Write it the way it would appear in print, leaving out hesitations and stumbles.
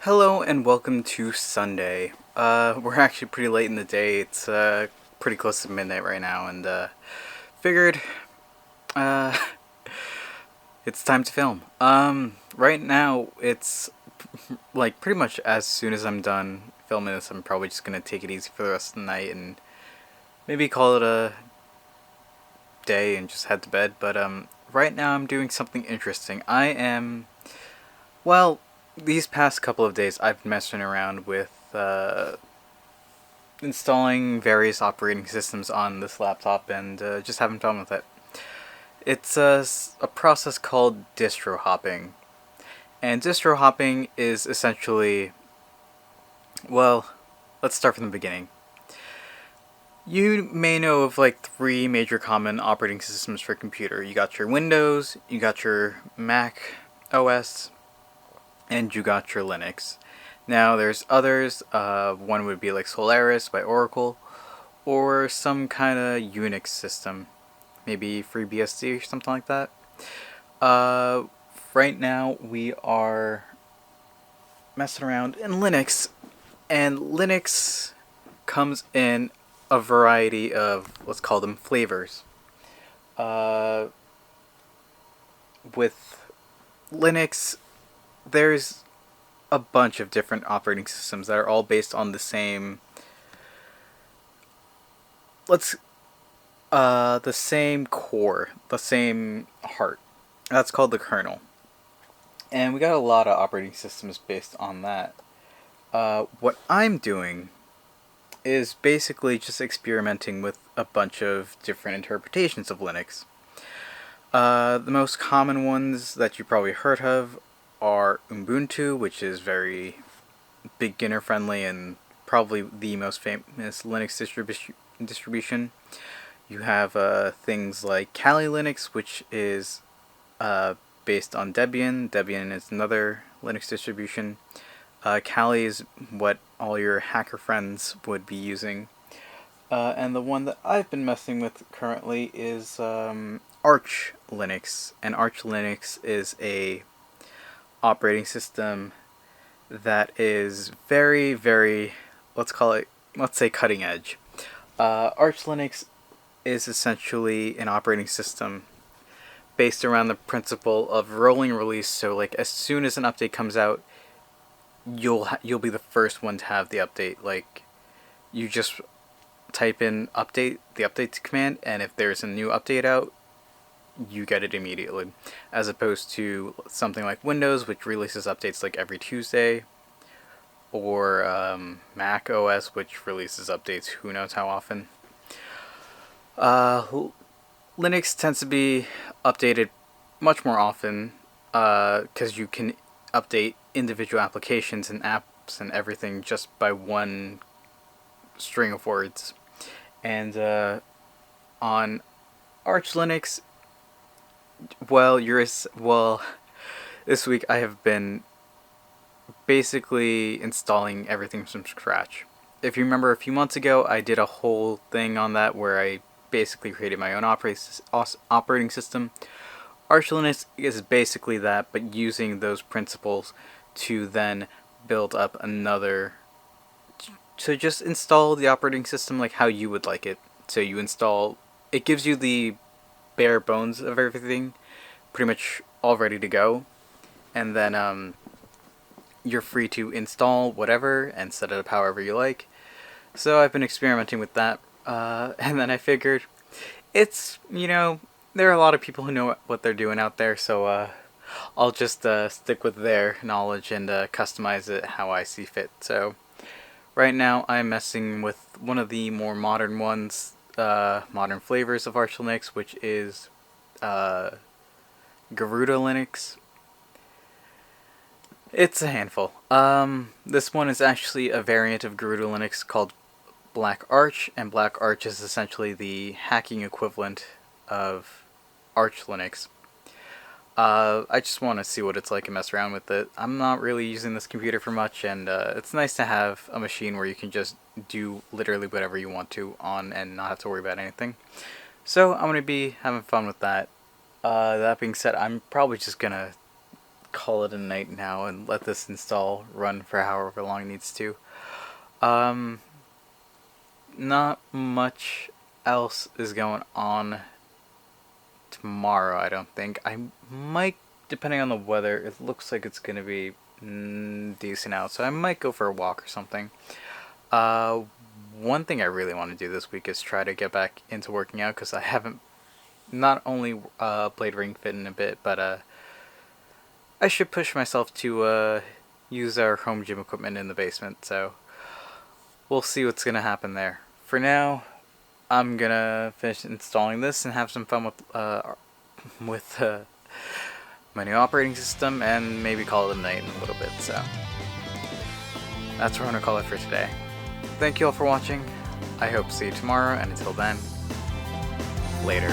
Hello and welcome to Sunday. We're actually pretty late in the day. It's pretty close to midnight right now, and figured uh, it's time to film. Right now it's like pretty much as soon as I'm done filming this, I'm probably just gonna take it easy for the rest of the night and maybe call it a day and just head to bed. But right now I'm doing something interesting. Well, these past couple of days I've been messing around with installing various operating systems on this laptop and just having fun with it. It's a process called distro-hopping. And distro-hopping is essentially, well, let's start from the beginning. You may know of like three major common operating systems for a computer. You got your Windows, you got your Mac OS, and you got your Linux. Now there's others. One would be like Solaris by Oracle, or some kind of Unix system, maybe FreeBSD or something like that. Uh, right now we are messing around in Linux, and Linux comes in a variety of, let's call them, flavors. Uh, with Linux, there's a bunch of different operating systems that are all based on the same, let's the same core, the same heart. That's called the kernel. And we got a lot of operating systems based on that. What I'm doing is basically just experimenting with a bunch of different interpretations of Linux. The most common ones that you probably heard of are Ubuntu, which is very beginner friendly and probably the most famous Linux distribution. You have things like Kali Linux, which is based on Debian. Debian is another Linux distribution. Kali is what all your hacker friends would be using. And the one that I've been messing with currently is Arch Linux. And Arch Linux is a operating system that is very, very, let's say cutting edge. Arch Linux is essentially an operating system based around the principle of rolling release. So, like, as soon as an update comes out, you'll be the first one to have the update. Like, you just type in the update command, and if there's a new update out, you get it immediately. As opposed to something like Windows, which releases updates like every Tuesday, or Mac OS, which releases updates who knows how often. Linux tends to be updated much more often because you can update individual applications and apps and everything just by one string of words. And on Arch Linux, this week I have been basically installing everything from scratch. If you remember a few months ago, I did a whole thing on that where I basically created my own operating system. Arch Linux is basically that, but using those principles to then build up another, to just install the operating system like how you would like it. So you install, it gives you the bare bones of everything, pretty much all ready to go, and then you're free to install whatever and set it up however you like. So I've been experimenting with that, and then I figured there are a lot of people who know what they're doing out there, so I'll just stick with their knowledge and customize it how I see fit. So right now I'm messing with one of the more modern ones, modern flavors of Arch Linux, which is Garuda Linux. It's a handful. This one is actually a variant of Garuda Linux called Black Arch, and Black Arch is essentially the hacking equivalent of Arch Linux. I just want to see what it's like and mess around with it. I'm not really using this computer for much, and it's nice to have a machine where you can just do literally whatever you want to on and not have to worry about anything. So I'm going to be having fun with that. That being said, I'm probably just going to call it a night now and let this install run for however long it needs to. Not much else is going on tomorrow, I don't think. I might, depending on the weather, it looks like it's going to be decent out, so I might go for a walk or something. One thing I really want to do this week is try to get back into working out, because I haven't not only played Ring Fit in a bit, but I should push myself to use our home gym equipment in the basement, so we'll see what's going to happen there. For now, I'm going to finish installing this and have some fun with my new operating system, and maybe call it a night in a little bit, so that's what I'm going to call it for today. Thank you all for watching. I hope to see you tomorrow, and until then, later.